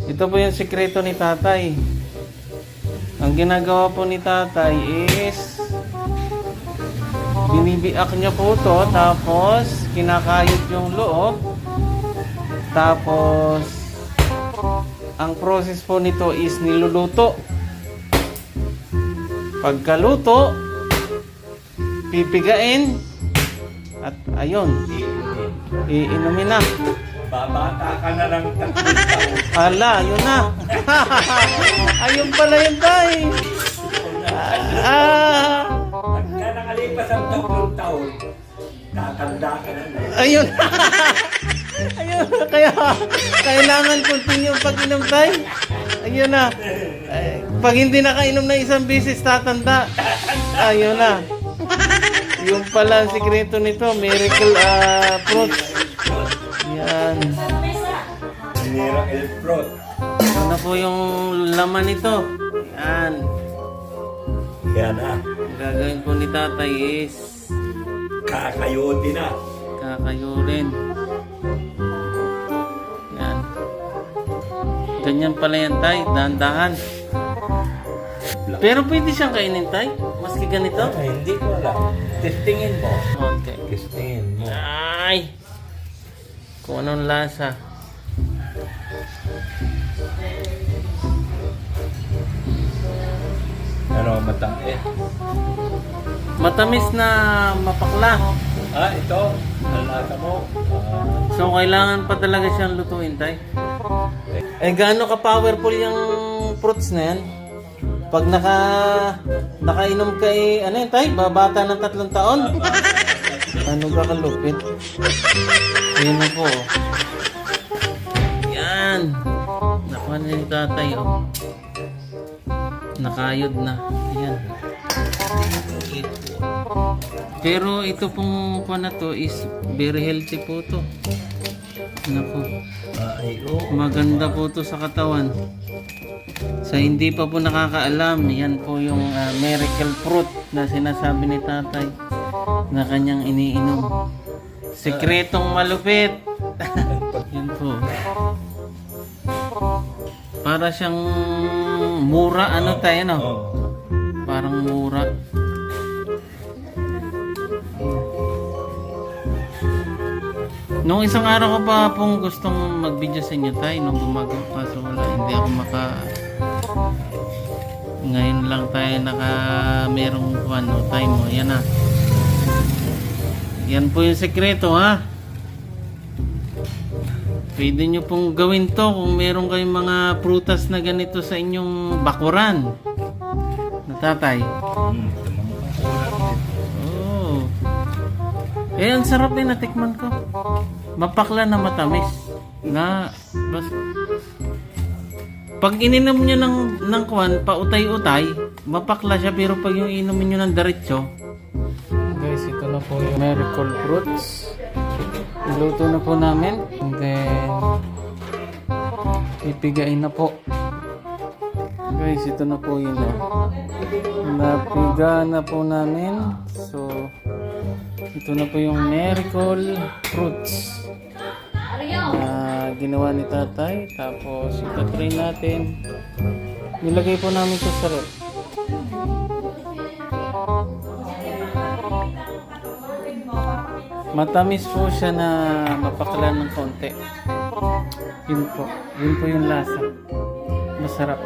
Ito po yung sikreto ni tatay. Ang ginagawa po ni tatay is binibiak niya po to, tapos kinakayod yung loob, tapos ang process po nito is niluluto. Pagkaluto, pipigain at ayun, iinumin na. Babata ka na lang 3 taon. Hala, yun na. Ayun pala yun, tay. Pagka nakalipas ang 3 taon, tatanda ka na. Ayun. Ayun, kaya kailangan continue pag-inom, tay. Ayun na. Pag hindi nakainom na isang bisis, tatanda. Ayun na. Yung pala ang sikreto nito, miracle fruit. Yan. Miracle fruit. Ito na po yung laman nito. Yan. Yan na. Ang gagawin po ni tatay is Kakayodi na. kakayurin. Yan. Ganyan pala yan, tay. Dahan-dahan. Pero pwede siyang kainin, tay? Maski ganito? Ay, hindi ko alam. Testingin mo. Okay. Testingin mo. Ay! Kung anong lasa. Ano, matamis. Matamis na mapakla. Ito. Nalasa mo. So, kailangan pa talaga siyang lutuin, tay? Eh, gaano ka-powerful yung fruits na yan? Pag nakainom ka ano yun, tay? Babata ng 3 taon? Ano ba kalupit? Ayan na po. Yan. Nakuha na yung tatay, oh. Nakayod na. Ayan. Pero ito pong kuha na to is very healthy po to. Naku. Maganda po to sa katawan. Sa hindi pa po nakakaalam, yan po yung miracle fruit na sinasabi ni tatay na kanyang iniinom. Sikretong malupit. Yan po. Para siyang mura, ano tayo, no? Parang mura. Nung isang araw ko pa pong gustong mag-video sa inyo, tayo, nung gumagawa pa, so wala, hindi ako ngayon lang tayo merong time mo. Yan na. Yan po yung sekreto, ha. Pwede nyo pong gawin to kung meron kayong mga prutas na ganito sa inyong bakuran. Natatay. Oh. Eh, ang sarap din, natikman ko. Mapakla na matamis. Pag ininom nyo ng kwan, pautay-utay, mapakla siya, pero pag yung inumin nyo ng diretso, guys, ito na po yung miracle fruits. Iluto na po namin. And then, ipigain na po. Guys, ito na po yun. Napiga na po namin. So, ito na po yung miracle fruits na ginawa ni tatay. Tapos, itatry natin. Nilagay po namin sa sarap. Matamis po siya na mapakla ng konti. Yun po yung lasa. Masarap.